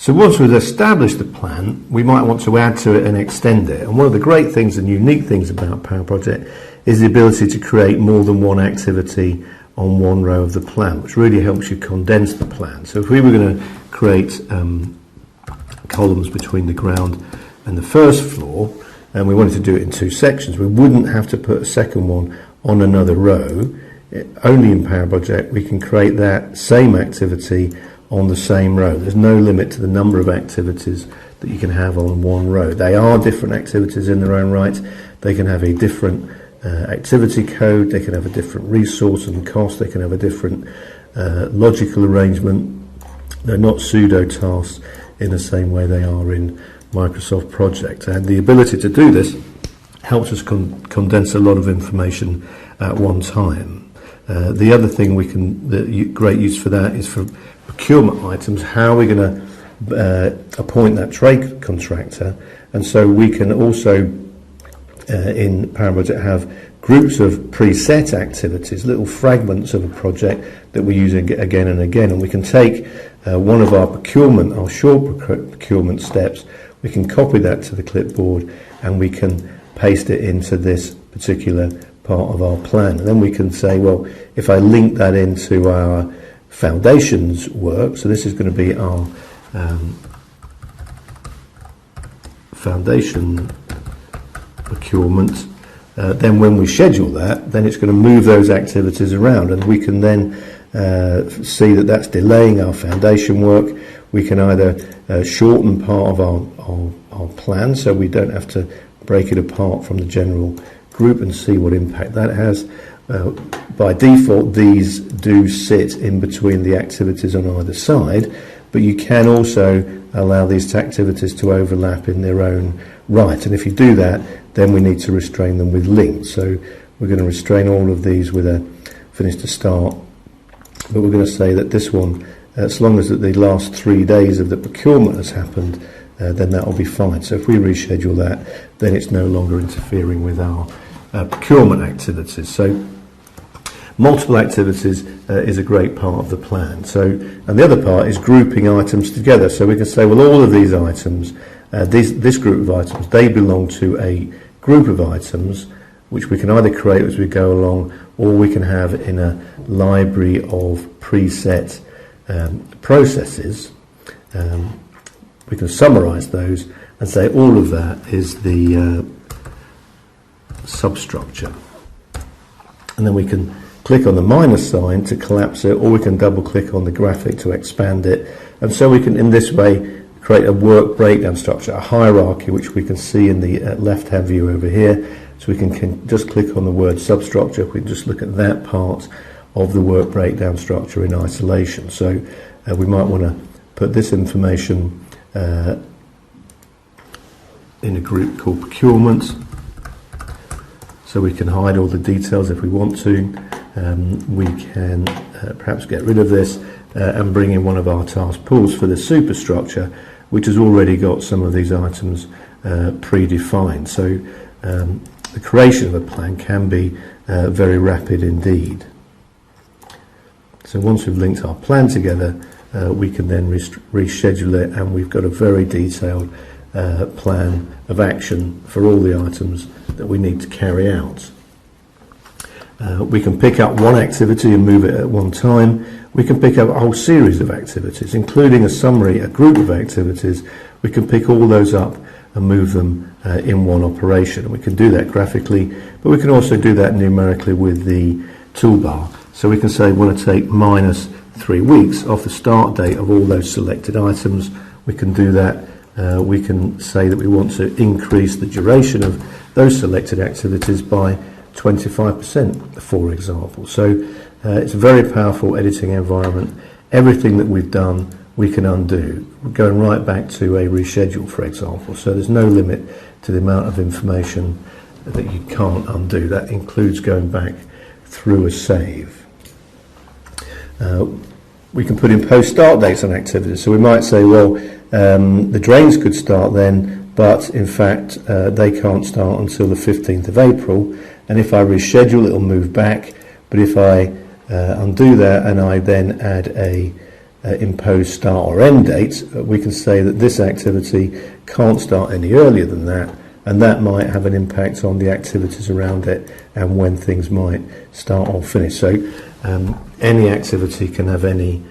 So once we've established the plan, we might want to add to it and extend it. And one of the great things and unique things about Power Project is the ability to create more than one activity on one row of the plan, which really helps you condense the plan. So if we were going to create columns between the ground and the first floor, and we wanted to do it in two sections, we wouldn't have to put a second one on another row. Only in Power Project we can create that same activity on the same row. There's no limit to the number of activities that you can have on one row. They are different activities in their own right. They can have a different activity code, they can have a different resource and cost, they can have a different logical arrangement. They're not pseudo tasks in the same way they are in Microsoft Project, and the ability to do this helps us condense a lot of information at one time. The other thing great use for that is for procurement items. How are we going to appoint that trade contractor? And so we can also in Power Project have groups of preset activities, little fragments of a project that we use again and again, and we can take one of our short procurement steps, we can copy that to the clipboard and we can paste it into this particular part of our plan. And then we can say, well, if I link that into our foundations work, so this is going to be our foundation procurement, then when we schedule that, then it's going to move those activities around, and we can then see that that's delaying our foundation work. We can either shorten part of our plan so we don't have to break it apart from the general group and see what impact that has. By default, these do sit in between the activities on either side, but you can also allow these activities to overlap in their own right, and if you do that, then we need to restrain them with links. So we're going to restrain all of these with a finish to start, but we're going to say that this one, as long as the last 3 days of the procurement has happened, then that will be fine. So if we reschedule that, then it's no longer interfering with our procurement activities. So multiple activities is a great part of the plan. So, and the other part is grouping items together. So we can say, well, all of these items, this group of items, they belong to a group of items which we can either create as we go along, or we can have in a library of preset processes. We can summarize those and say all of that is the substructure. And then we can click on the minus sign to collapse it, or we can double click on the graphic to expand it. And so we can, in this way, create a work breakdown structure, a hierarchy, which we can see in the left-hand view over here. So we can just click on the word substructure. We can just look at that part of the work breakdown structure in isolation. So we might want to put this information in a group called procurement, so we can hide all the details if we want to. We can perhaps get rid of this and bring in one of our task pools for the superstructure, which has already got some of these items predefined. So the creation of a plan can be very rapid indeed. So once we've linked our plan together, we can then reschedule it, and we've got a very detailed plan of action for all the items that we need to carry out. We can pick up one activity and move it at one time. We can pick up a whole series of activities, including a summary, a group of activities. We can pick all those up and move them in one operation. And we can do that graphically, but we can also do that numerically with the toolbar. So we can say we want to take minus 3 weeks off the start date of all those selected items. We can do that. We can say that we want to increase the duration of those selected activities by 25%, for example. So it's a very powerful editing environment. Everything that we've done, we can undo. We're going right back to a reschedule, for example. So there's no limit to the amount of information that you can't undo. That includes going back through a save. We can put in post-start dates on activities. So we might say, well, the drains could start then, but in fact they can't start until the 15th of April. And if I reschedule, it'll move back. But if I undo that and I then add a impose start or end dates, we can say that this activity can't start any earlier than that, and that might have an impact on the activities around it and when things might start or finish. So any activity can have any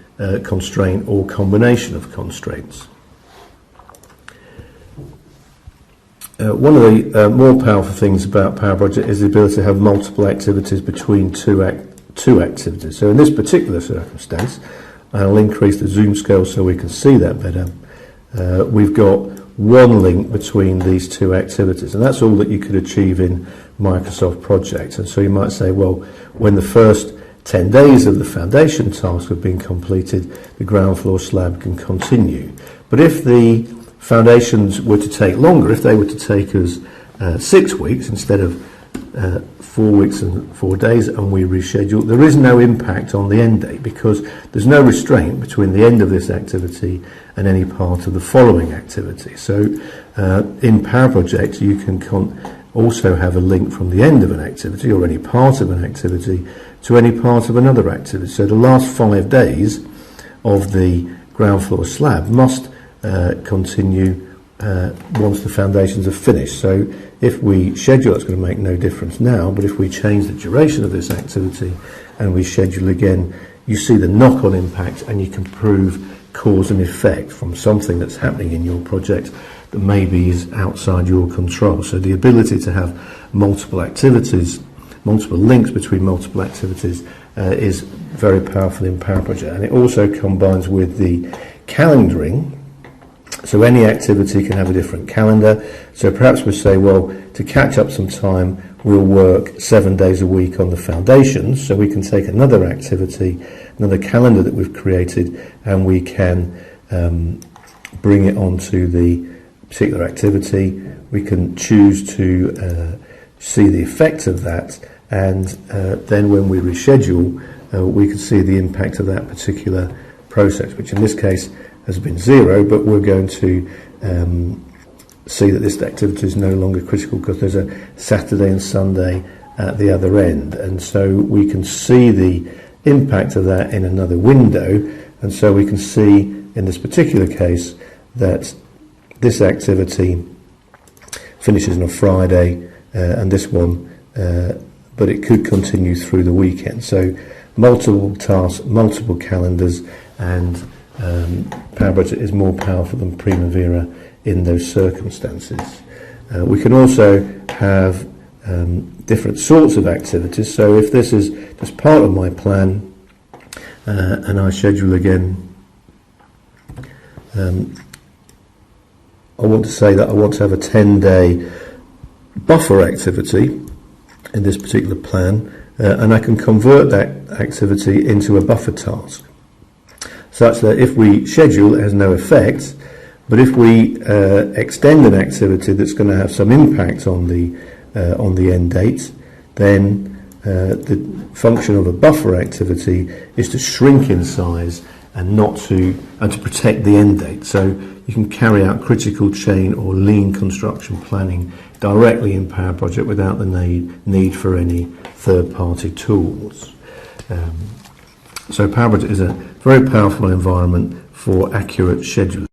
constraint or combination of constraints. One of the more powerful things about Power Project is the ability to have multiple activities between two activities. So in this particular circumstance, I'll increase the zoom scale so we can see that better. We've got one link between these two activities, and that's all that you could achieve in Microsoft Project. And so you might say, well, when the first 10 days of the foundation task have been completed, the ground floor slab can continue. But if the foundations were to take longer, if they were to take us 6 weeks instead of 4 weeks and 4 days, and we reschedule, there is no impact on the end date because there's no restraint between the end of this activity and any part of the following activity. So in Power Project you can also have a link from the end of an activity or any part of an activity to any part of another activity. So the last 5 days of the ground floor slab must continue once the foundations are finished. So if we schedule, it's going to make no difference now, but if we change the duration of this activity and we schedule again, you see the knock-on impact, and you can prove cause and effect from something that's happening in your project that maybe is outside your control. So the ability to have multiple activities, multiple links between multiple activities is very powerful in Power Project, and it also combines with the calendaring. So any activity can have a different calendar. So perhaps we say, well, to catch up some time, we'll work 7 days a week on the foundations. So we can take another activity, another calendar that we've created, and we can bring it onto the particular activity. We can choose to see the effect of that, and then when we reschedule, we can see the impact of that particular process, which in this case has been 0, but we're going to see that this activity is no longer critical because there's a Saturday and Sunday at the other end, and so we can see the impact of that in another window. And so we can see in this particular case that this activity finishes on a Friday, and this one, but it could continue through the weekend. So multiple tasks, multiple calendars, and Power Project is more powerful than Primavera in those circumstances. We can also have different sorts of activities. So if this is just part of my plan, and I schedule again, I want to say that I want to have a 10-day buffer activity in this particular plan, and I can convert that activity into a buffer task, such that if we schedule, it has no effect, but if we extend an activity that's going to have some impact on the end date, then the function of a buffer activity is to shrink in size and to protect the end date. So you can carry out critical chain or lean construction planning directly in Power Project without the need for any third-party tools. So Power Project is a very powerful environment for accurate scheduling.